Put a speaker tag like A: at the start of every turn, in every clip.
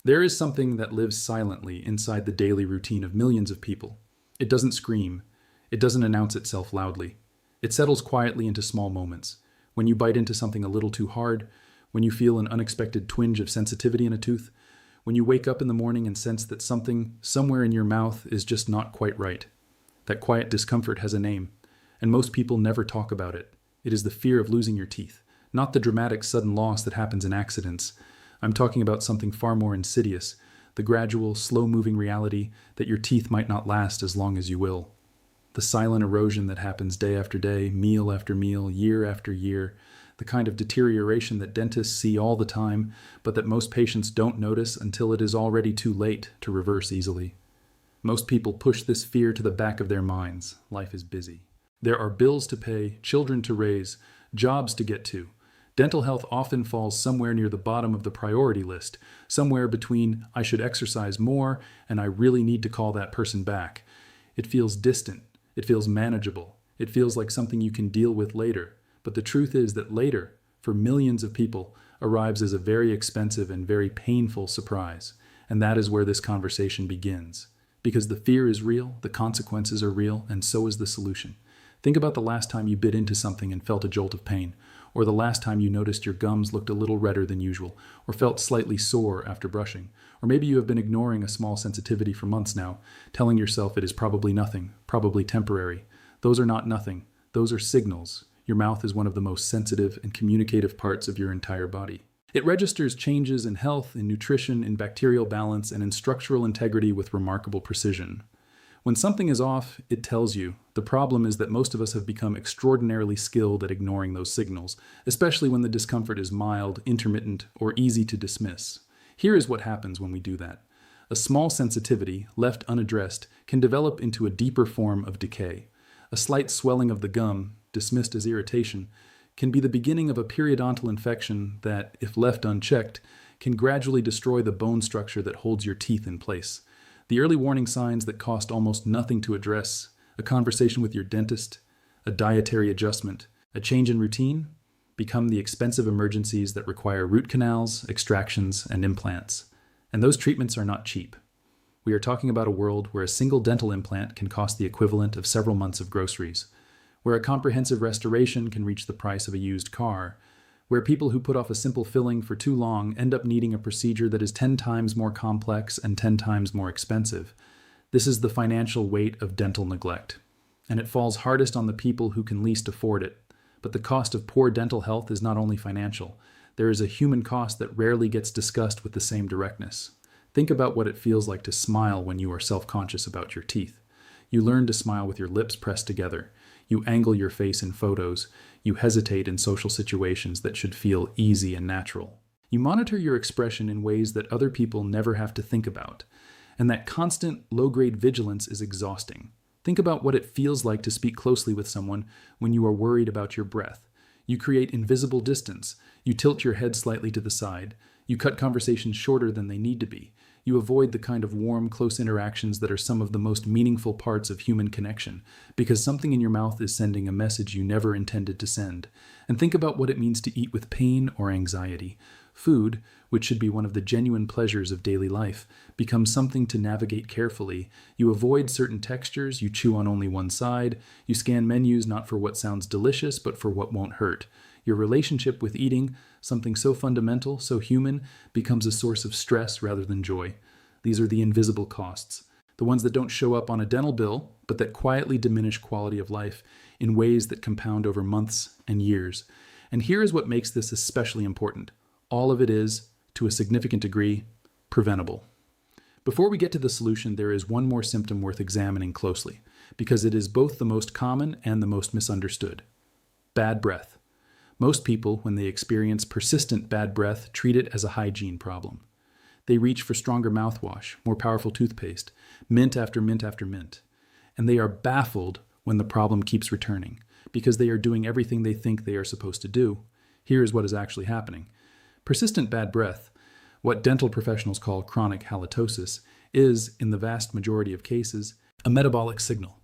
A: There is something that lives silently inside the daily routine of millions of people. It doesn't scream. It doesn't announce itself loudly. It settles quietly into small moments. When you bite into something a little too hard, when you feel an unexpected twinge of sensitivity in a tooth, when you wake up in the morning and sense that something somewhere in your mouth is just not quite right. That quiet discomfort has a name, and most people never talk about it. It is the fear of losing your teeth, not the dramatic sudden loss that happens in accidents. I'm talking about something far more insidious, the gradual, slow-moving reality that your teeth might not last as long as you will. The silent erosion that happens day after day, meal after meal, year after year, the kind of deterioration that dentists see all the time, but that most patients don't notice until it is already too late to reverse easily. Most people push this fear to the back of their minds. Life is busy. There are bills to pay, children to raise, jobs to get to. Dental health often falls somewhere near the bottom of the priority list, somewhere between I should exercise more and I really need to call that person back. It feels distant. It feels manageable. It feels like something you can deal with later. But the truth is that later, for millions of people, arrives as a very expensive and very painful surprise. And that is where this conversation begins. Because the fear is real, the consequences are real, and so is the solution. Think about the last time you bit into something and felt a jolt of pain, or the last time you noticed your gums looked a little redder than usual, or felt slightly sore after brushing. Or maybe you have been ignoring a small sensitivity for months now, telling yourself it is probably nothing, probably temporary. Those are not nothing. Those are signals. Your mouth is one of the most sensitive and communicative parts of your entire body. It registers changes in health, in nutrition, in bacterial balance, and in structural integrity with remarkable precision. When something is off, it tells you. The problem is that most of us have become extraordinarily skilled at ignoring those signals, especially when the discomfort is mild, intermittent, or easy to dismiss. Here is what happens when we do that. A small sensitivity, left unaddressed, can develop into a deeper form of decay. A slight swelling of the gum, dismissed as irritation, can be the beginning of a periodontal infection that, if left unchecked, can gradually destroy the bone structure that holds your teeth in place. The early warning signs that cost almost nothing to address, a conversation with your dentist, a dietary adjustment, a change in routine, become the expensive emergencies that require root canals, extractions, and implants. And those treatments are not cheap. We are talking about a world where a single dental implant can cost the equivalent of several months of groceries, where a comprehensive restoration can reach the price of a used car, where people who put off a simple filling for too long end up needing a procedure that is 10 times more complex and 10 times more expensive. This is the financial weight of dental neglect, and it falls hardest on the people who can least afford it. But the cost of poor dental health is not only financial. There is a human cost that rarely gets discussed with the same directness. Think about what it feels like to smile when you are self-conscious about your teeth. You learn to smile with your lips pressed together. You angle your face in photos. You hesitate in social situations that should feel easy and natural. You monitor your expression in ways that other people never have to think about. And that constant, low-grade vigilance is exhausting. Think about what it feels like to speak closely with someone when you are worried about your breath. You create invisible distance. You tilt your head slightly to the side. You cut conversations shorter than they need to be. You avoid the kind of warm, close interactions that are some of the most meaningful parts of human connection, because something in your mouth is sending a message you never intended to send. And think about what it means to eat with pain or anxiety. Food, which should be one of the genuine pleasures of daily life, becomes something to navigate carefully. You avoid certain textures, you chew on only one side, you scan menus not for what sounds delicious, but for what won't hurt. Your relationship with eating, something so fundamental, so human, becomes a source of stress rather than joy. These are the invisible costs, the ones that don't show up on a dental bill, but that quietly diminish quality of life in ways that compound over months and years. And here is what makes this especially important. All of it is, to a significant degree, preventable. Before we get to the solution, there is one more symptom worth examining closely, because it is both the most common and the most misunderstood. Bad breath. Most people, when they experience persistent bad breath, treat it as a hygiene problem. They reach for stronger mouthwash, more powerful toothpaste, mint after mint after mint. And they are baffled when the problem keeps returning, because they are doing everything they think they are supposed to do. Here is what is actually happening. Persistent bad breath, what dental professionals call chronic halitosis, is, in the vast majority of cases, a metabolic signal.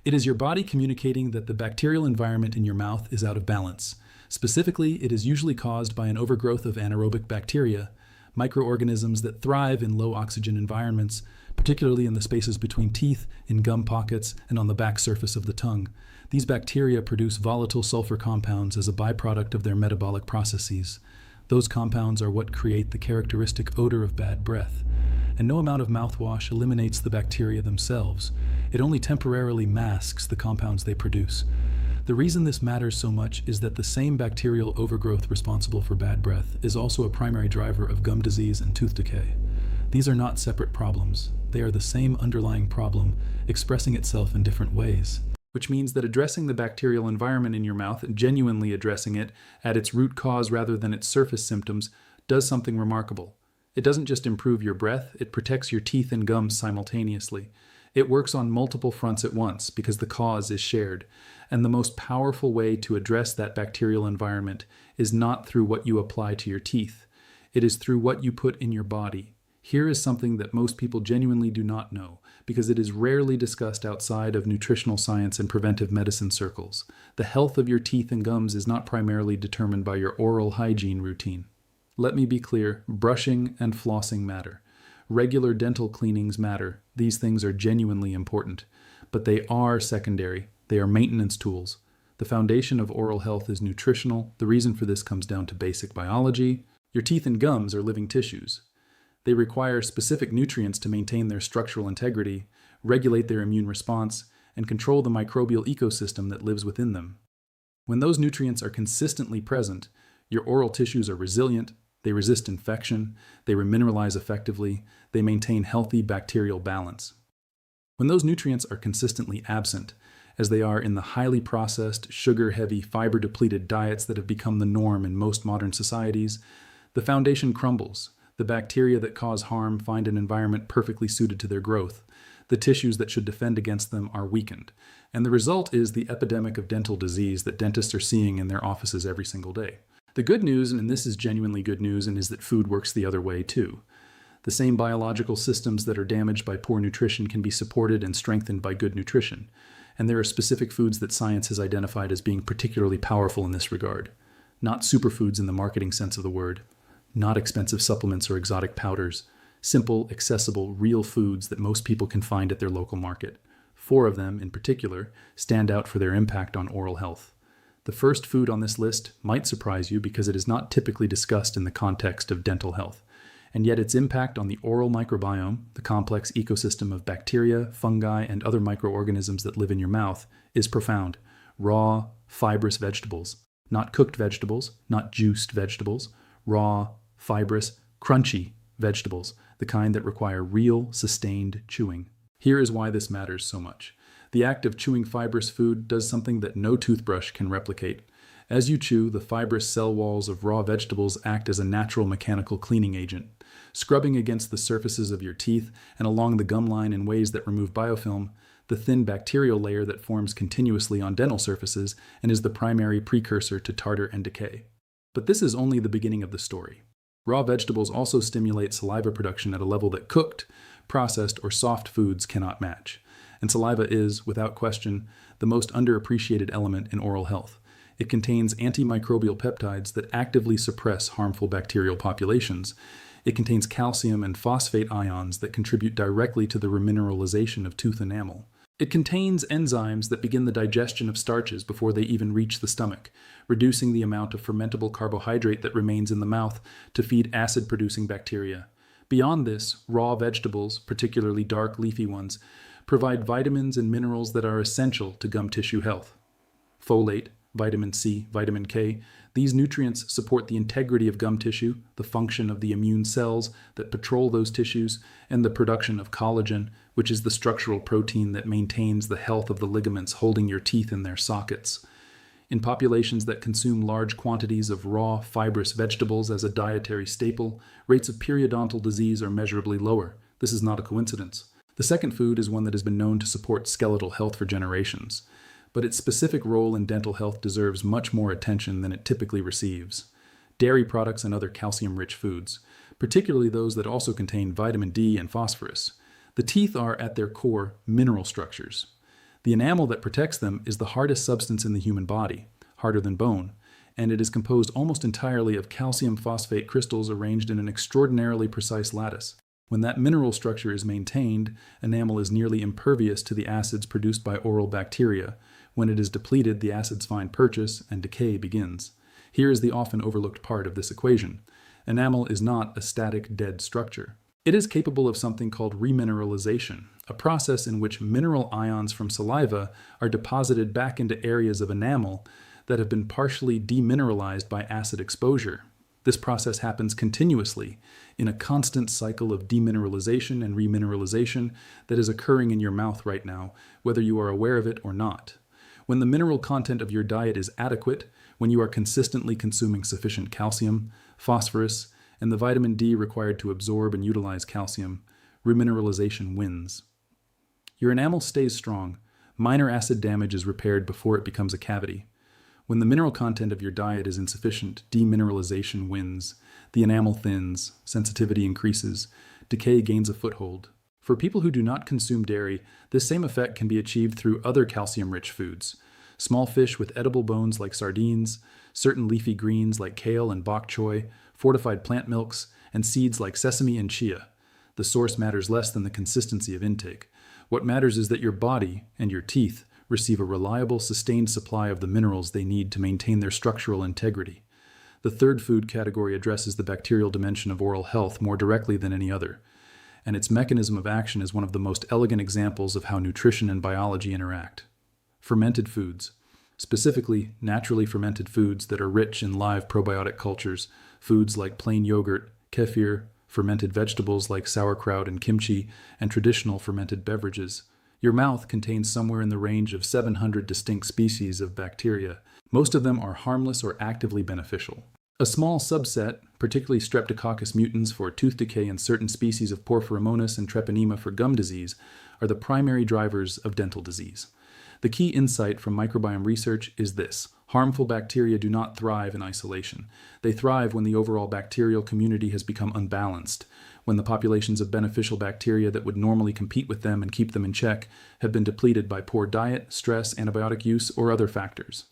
A: It is your body communicating that the bacterial environment in your mouth is out of balance. Specifically, it is usually caused by an overgrowth of anaerobic bacteria, microorganisms that thrive in low oxygen environments, particularly in the spaces between teeth, in gum pockets, and on the back surface of the tongue. These bacteria produce volatile sulfur compounds as a byproduct of their metabolic processes. Those compounds are what create the characteristic odor of bad breath. And no amount of mouthwash eliminates the bacteria themselves. It only temporarily masks the compounds they produce. The reason this matters so much is that the same bacterial overgrowth responsible for bad breath is also a primary driver of gum disease and tooth decay. These are not separate problems. They are the same underlying problem, expressing itself in different ways. Which means that addressing the bacterial environment in your mouth, and genuinely addressing it at its root cause rather than its surface symptoms, does something remarkable. It doesn't just improve your breath, it protects your teeth and gums simultaneously. It works on multiple fronts at once because the cause is shared. And the most powerful way to address that bacterial environment is not through what you apply to your teeth. It is through what you put in your body. Here is something that most people genuinely do not know, because it is rarely discussed outside of nutritional science and preventive medicine circles. The health of your teeth and gums is not primarily determined by your oral hygiene routine. Let me be clear, brushing and flossing matter. Regular dental cleanings matter. These things are genuinely important, but they are secondary. They are maintenance tools. The foundation of oral health is nutritional. The reason for this comes down to basic biology. Your teeth and gums are living tissues. They require specific nutrients to maintain their structural integrity, regulate their immune response, and control the microbial ecosystem that lives within them. When those nutrients are consistently present, your oral tissues are resilient, they resist infection, they remineralize effectively, they maintain healthy bacterial balance. When those nutrients are consistently absent, as they are in the highly processed, sugar-heavy, fiber-depleted diets that have become the norm in most modern societies, the foundation crumbles. The bacteria that cause harm find an environment perfectly suited to their growth. The tissues that should defend against them are weakened. And the result is the epidemic of dental disease that dentists are seeing in their offices every single day. The good news, and this is genuinely good news, is that food works the other way too. The same biological systems that are damaged by poor nutrition can be supported and strengthened by good nutrition. And there are specific foods that science has identified as being particularly powerful in this regard. Not superfoods in the marketing sense of the word. Not expensive supplements or exotic powders. Simple, accessible, real foods that most people can find at their local market. 4 of them, in particular, stand out for their impact on oral health. The first food on this list might surprise you because it is not typically discussed in the context of dental health, and yet its impact on the oral microbiome, the complex ecosystem of bacteria, fungi, and other microorganisms that live in your mouth, is profound. Raw, fibrous vegetables. Not cooked vegetables, not juiced vegetables. Raw, fibrous, crunchy vegetables, the kind that require real, sustained chewing. Here is why this matters so much. The act of chewing fibrous food does something that no toothbrush can replicate. As you chew, the fibrous cell walls of raw vegetables act as a natural mechanical cleaning agent, scrubbing against the surfaces of your teeth and along the gum line in ways that remove biofilm, the thin bacterial layer that forms continuously on dental surfaces and is the primary precursor to tartar and decay. But this is only the beginning of the story. Raw vegetables also stimulate saliva production at a level that cooked, processed, or soft foods cannot match. And saliva is, without question, the most underappreciated element in oral health. It contains antimicrobial peptides that actively suppress harmful bacterial populations. It contains calcium and phosphate ions that contribute directly to the remineralization of tooth enamel. It contains enzymes that begin the digestion of starches before they even reach the stomach, reducing the amount of fermentable carbohydrate that remains in the mouth to feed acid-producing bacteria. Beyond this, raw vegetables, particularly dark leafy ones, provide vitamins and minerals that are essential to gum tissue health. Folate, vitamin C, vitamin K, these nutrients support the integrity of gum tissue, the function of the immune cells that patrol those tissues, and the production of collagen, which is the structural protein that maintains the health of the ligaments holding your teeth in their sockets. In populations that consume large quantities of raw, fibrous vegetables as a dietary staple, rates of periodontal disease are measurably lower. This is not a coincidence. The second food is one that has been known to support skeletal health for generations, but its specific role in dental health deserves much more attention than it typically receives. Dairy products and other calcium-rich foods, particularly those that also contain vitamin D and phosphorus. The teeth are, at their core, mineral structures. The enamel that protects them is the hardest substance in the human body, harder than bone, and it is composed almost entirely of calcium phosphate crystals arranged in an extraordinarily precise lattice. When that mineral structure is maintained, enamel is nearly impervious to the acids produced by oral bacteria. When it is depleted, the acids find purchase and decay begins. Here is the often overlooked part of this equation. Enamel is not a static, dead structure. It is capable of something called remineralization, a process in which mineral ions from saliva are deposited back into areas of enamel that have been partially demineralized by acid exposure. This process happens continuously in a constant cycle of demineralization and remineralization that is occurring in your mouth right now, whether you are aware of it or not. When the mineral content of your diet is adequate, when you are consistently consuming sufficient calcium, phosphorus, and the vitamin D required to absorb and utilize calcium, remineralization wins. Your enamel stays strong. Minor acid damage is repaired before it becomes a cavity. When the mineral content of your diet is insufficient, demineralization wins. The enamel thins, sensitivity increases, decay gains a foothold. For people who do not consume dairy, this same effect can be achieved through other calcium-rich foods. Small fish with edible bones like sardines, certain leafy greens like kale and bok choy, fortified plant milks, and seeds like sesame and chia. The source matters less than the consistency of intake. What matters is that your body and your teeth receive a reliable, sustained supply of the minerals they need to maintain their structural integrity. The third food category addresses the bacterial dimension of oral health more directly than any other, and its mechanism of action is one of the most elegant examples of how nutrition and biology interact. Fermented foods, specifically naturally fermented foods that are rich in live probiotic cultures, foods like plain yogurt, kefir, fermented vegetables like sauerkraut and kimchi, and traditional fermented beverages. Your mouth contains somewhere in the range of 700 distinct species of bacteria. Most of them are harmless or actively beneficial. A small subset, particularly Streptococcus mutans for tooth decay and certain species of Porphyromonas and Treponema for gum disease, are the primary drivers of dental disease. The key insight from microbiome research is this: harmful bacteria do not thrive in isolation. They thrive when the overall bacterial community has become unbalanced, when the populations of beneficial bacteria that would normally compete with them and keep them in check have been depleted by poor diet, stress, antibiotic use, or other factors.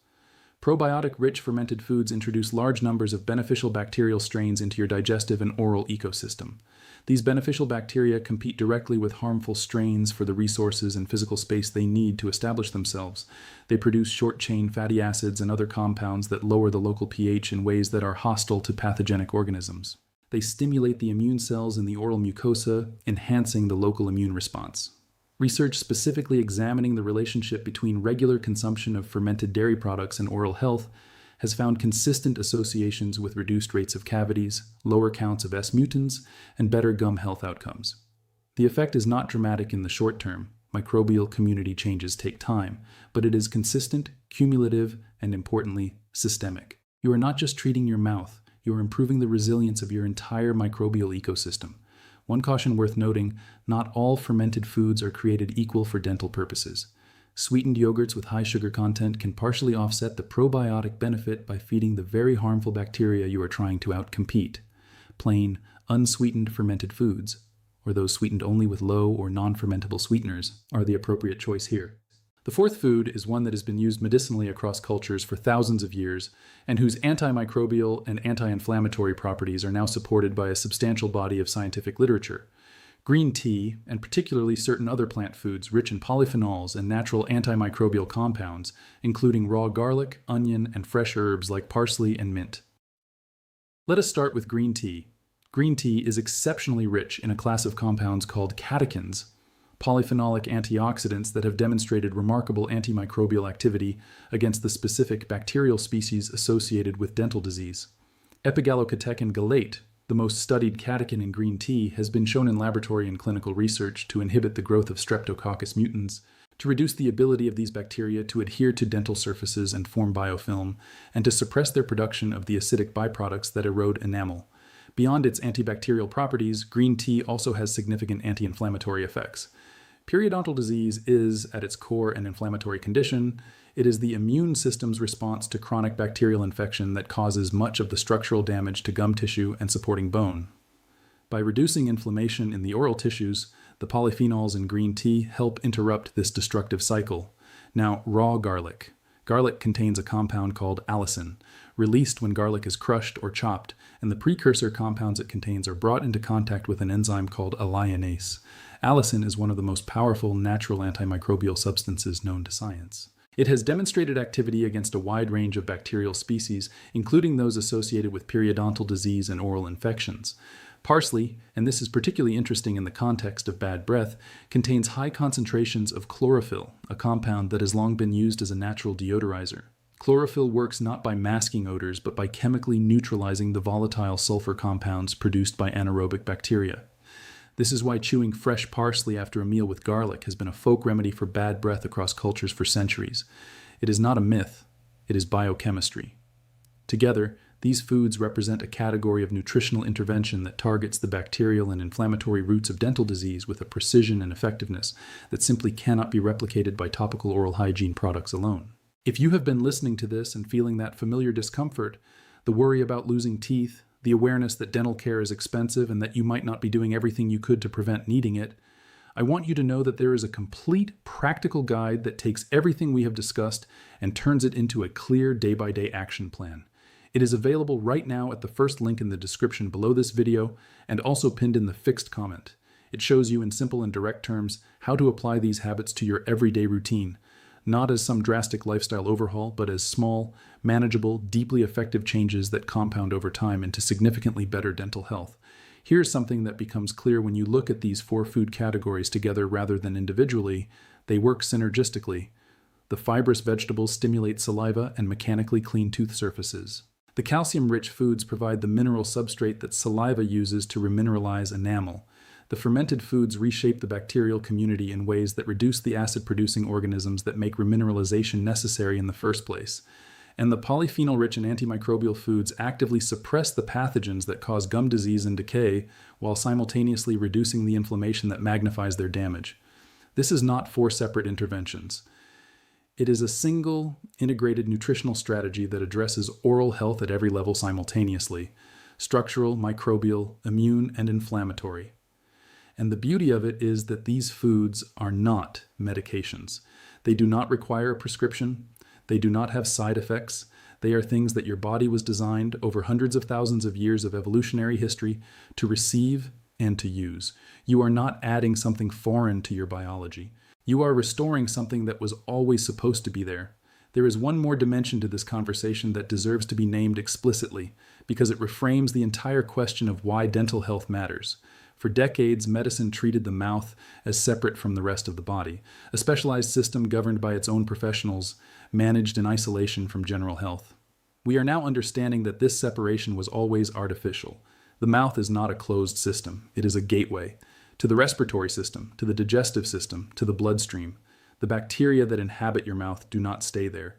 A: Probiotic-rich fermented foods introduce large numbers of beneficial bacterial strains into your digestive and oral ecosystem. These beneficial bacteria compete directly with harmful strains for the resources and physical space they need to establish themselves. They produce short-chain fatty acids and other compounds that lower the local pH in ways that are hostile to pathogenic organisms. They stimulate the immune cells in the oral mucosa, enhancing the local immune response. Research specifically examining the relationship between regular consumption of fermented dairy products and oral health has found consistent associations with reduced rates of cavities, lower counts of S mutans, and better gum health outcomes. The effect is not dramatic in the short term. Microbial community changes take time, but it is consistent, cumulative, and importantly, systemic. You are not just treating your mouth, you are improving the resilience of your entire microbial ecosystem. One caution worth noting: not all fermented foods are created equal for dental purposes. Sweetened yogurts with high sugar content can partially offset the probiotic benefit by feeding the very harmful bacteria you are trying to outcompete. Plain, unsweetened fermented foods, or those sweetened only with low or non-fermentable sweeteners, are the appropriate choice here. The fourth food is one that has been used medicinally across cultures for thousands of years, and whose antimicrobial and anti-inflammatory properties are now supported by a substantial body of scientific literature. Green tea, and particularly certain other plant foods rich in polyphenols and natural antimicrobial compounds, including raw garlic, onion, and fresh herbs like parsley and mint. Let us start with green tea. Green tea is exceptionally rich in a class of compounds called catechins, polyphenolic antioxidants that have demonstrated remarkable antimicrobial activity against the specific bacterial species associated with dental disease. Epigallocatechin galate, the most studied catechin in green tea, has been shown in laboratory and clinical research to inhibit the growth of Streptococcus mutans, to reduce the ability of these bacteria to adhere to dental surfaces and form biofilm, and to suppress their production of the acidic byproducts that erode enamel. Beyond its antibacterial properties, green tea also has significant anti-inflammatory effects. Periodontal disease is, at its core, an inflammatory condition. It is the immune system's response to chronic bacterial infection that causes much of the structural damage to gum tissue and supporting bone. By reducing inflammation in the oral tissues, the polyphenols in green tea help interrupt this destructive cycle. Now, raw garlic. Garlic contains a compound called allicin, released when garlic is crushed or chopped, and the precursor compounds it contains are brought into contact with an enzyme called alliinase. Allicin is one of the most powerful natural antimicrobial substances known to science. It has demonstrated activity against a wide range of bacterial species, including those associated with periodontal disease and oral infections. Parsley, and this is particularly interesting in the context of bad breath, contains high concentrations of chlorophyll, a compound that has long been used as a natural deodorizer. Chlorophyll works not by masking odors, but by chemically neutralizing the volatile sulfur compounds produced by anaerobic bacteria. This is why chewing fresh parsley after a meal with garlic has been a folk remedy for bad breath across cultures for centuries. It is not a myth, it is biochemistry. Together, these foods represent a category of nutritional intervention that targets the bacterial and inflammatory roots of dental disease with a precision and effectiveness that simply cannot be replicated by topical oral hygiene products alone. If you have been listening to this and feeling that familiar discomfort, the worry about losing teeth, the awareness that dental care is expensive and that you might not be doing everything you could to prevent needing it, I want you to know that there is a complete practical guide that takes everything we have discussed and turns it into a clear day-by-day action plan. It is available right now at the first link in the description below this video and also pinned in the fixed comment. It shows you in simple and direct terms how to apply these habits to your everyday routine, not as some drastic lifestyle overhaul, but as small, manageable, deeply effective changes that compound over time into significantly better dental health. Here's something that becomes clear when you look at these 4 food categories together rather than individually. They work synergistically. The fibrous vegetables stimulate saliva and mechanically clean tooth surfaces. The calcium-rich foods provide the mineral substrate that saliva uses to remineralize enamel. The fermented foods reshape the bacterial community in ways that reduce the acid-producing organisms that make remineralization necessary in the first place. And the polyphenol-rich and antimicrobial foods actively suppress the pathogens that cause gum disease and decay, while simultaneously reducing the inflammation that magnifies their damage. This is not 4 separate interventions. It is a single, integrated nutritional strategy that addresses oral health at every level simultaneously: structural, microbial, immune, and inflammatory. And the beauty of it is that these foods are not medications. They do not require a prescription. They do not have side effects. They are things that your body was designed over hundreds of thousands of years of evolutionary history to receive and to use. You are not adding something foreign to your biology. You are restoring something that was always supposed to be there. There is one more dimension to this conversation that deserves to be named explicitly, because it reframes the entire question of why dental health matters. For decades, medicine treated the mouth as separate from the rest of the body, a specialized system governed by its own professionals, managed in isolation from general health. We are now understanding that this separation was always artificial. The mouth is not a closed system. It is a gateway to the respiratory system, to the digestive system, to the bloodstream. The bacteria that inhabit your mouth do not stay there.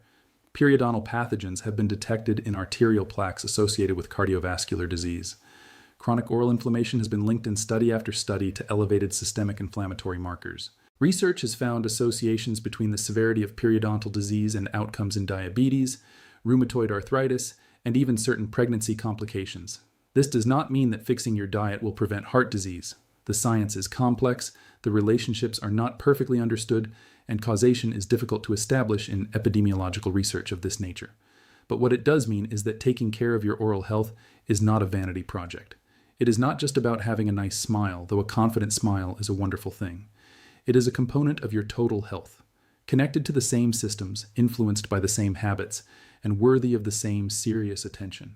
A: Periodontal pathogens have been detected in arterial plaques associated with cardiovascular disease. Chronic oral inflammation has been linked in study after study to elevated systemic inflammatory markers. Research has found associations between the severity of periodontal disease and outcomes in diabetes, rheumatoid arthritis, and even certain pregnancy complications. This does not mean that fixing your diet will prevent heart disease. The science is complex, the relationships are not perfectly understood, and causation is difficult to establish in epidemiological research of this nature. But what it does mean is that taking care of your oral health is not a vanity project. It is not just about having a nice smile, though a confident smile is a wonderful thing. It is a component of your total health, connected to the same systems, influenced by the same habits, and worthy of the same serious attention.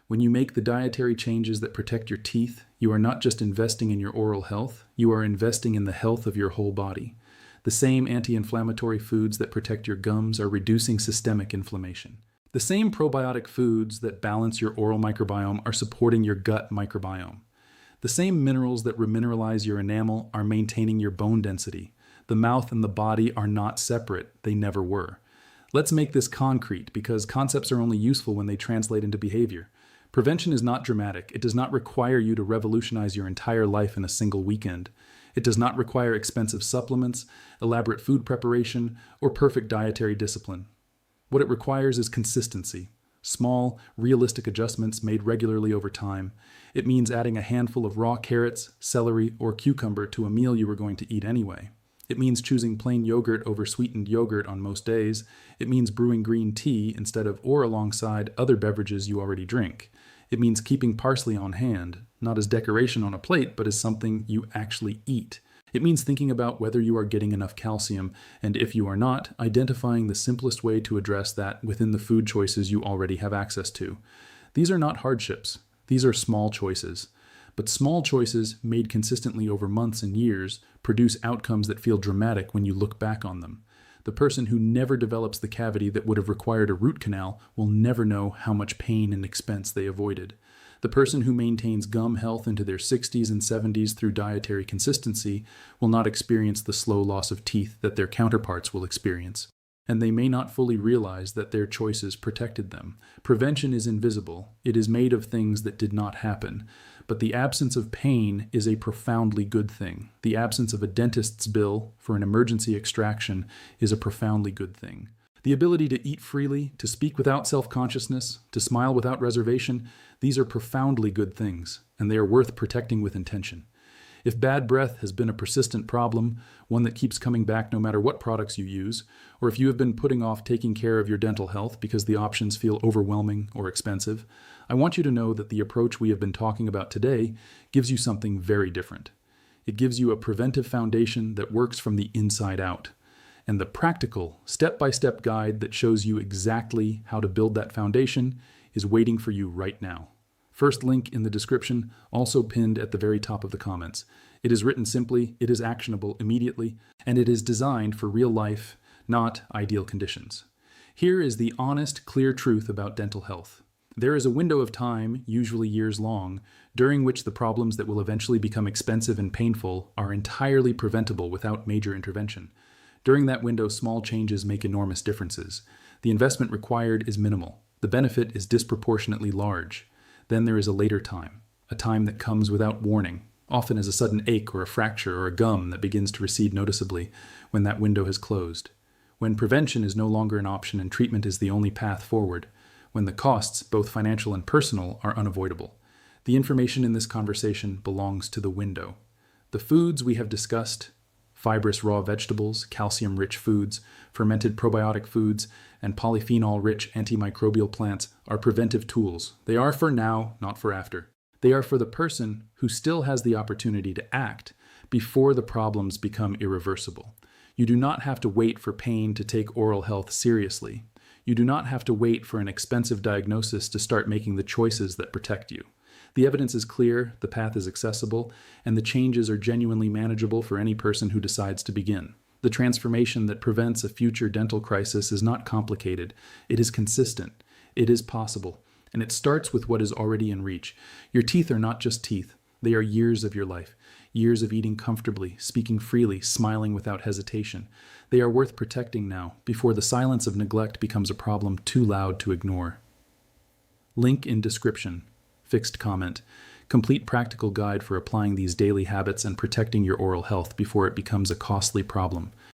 A: When you make the dietary changes that protect your teeth, you are not just investing in your oral health, you are investing in the health of your whole body. The same anti-inflammatory foods that protect your gums are reducing systemic inflammation. The same probiotic foods that balance your oral microbiome are supporting your gut microbiome. The same minerals that remineralize your enamel are maintaining your bone density. The mouth and the body are not separate, they never were. Let's make this concrete, because concepts are only useful when they translate into behavior. Prevention is not dramatic. It does not require you to revolutionize your entire life in a single weekend. It does not require expensive supplements, elaborate food preparation, or perfect dietary discipline. What it requires is consistency. Small, realistic adjustments made regularly over time. It means adding a handful of raw carrots, celery, or cucumber to a meal you were going to eat anyway. It means choosing plain yogurt over sweetened yogurt on most days. It means brewing green tea instead of or alongside other beverages you already drink. It means keeping parsley on hand, not as decoration on a plate, but as something you actually eat. It means thinking about whether you are getting enough calcium, and if you are not, identifying the simplest way to address that within the food choices you already have access to. These are not hardships. These are small choices. But small choices, made consistently over months and years, produce outcomes that feel dramatic when you look back on them. The person who never develops the cavity that would have required a root canal will never know how much pain and expense they avoided. The person who maintains gum health into their 60s and 70s through dietary consistency will not experience the slow loss of teeth that their counterparts will experience. And they may not fully realize that their choices protected them. Prevention is invisible. It is made of things that did not happen. But the absence of pain is a profoundly good thing. The absence of a dentist's bill for an emergency extraction is a profoundly good thing. The ability to eat freely, to speak without self-consciousness, to smile without reservation, these are profoundly good things, and they are worth protecting with intention. If bad breath has been a persistent problem, one that keeps coming back no matter what products you use, or if you have been putting off taking care of your dental health because the options feel overwhelming or expensive, I want you to know that the approach we have been talking about today gives you something very different. It gives you a preventive foundation that works from the inside out. And the practical, step-by-step guide that shows you exactly how to build that foundation is waiting for you right now. First link in the description, also pinned at the very top of the comments. It is written simply, it is actionable immediately, and it is designed for real life, not ideal conditions. Here is the honest, clear truth about dental health. There is a window of time, usually years long, during which the problems that will eventually become expensive and painful are entirely preventable without major intervention. During that window, small changes make enormous differences. The investment required is minimal. The benefit is disproportionately large. Then there is a later time, a time that comes without warning, often as a sudden ache or a fracture or a gum that begins to recede noticeably when that window has closed. When prevention is no longer an option and treatment is the only path forward. When the costs, both financial and personal, are unavoidable. The information in this conversation belongs to the window. The foods we have discussed, fibrous raw vegetables, calcium-rich foods, fermented probiotic foods, and polyphenol-rich antimicrobial plants are preventive tools. They are for now, not for after. They are for the person who still has the opportunity to act before the problems become irreversible. You do not have to wait for pain to take oral health seriously. You do not have to wait for an expensive diagnosis to start making the choices that protect you. The evidence is clear, the path is accessible, and the changes are genuinely manageable for any person who decides to begin. The transformation that prevents a future dental crisis is not complicated. It is consistent. It is possible. And it starts with what is already in reach. Your teeth are not just teeth. They are years of your life. Years of eating comfortably, speaking freely, smiling without hesitation. They are worth protecting now, before the silence of neglect becomes a problem too loud to ignore. Link in description. Fixed comment. Complete practical guide for applying these daily habits and protecting your oral health before it becomes a costly problem.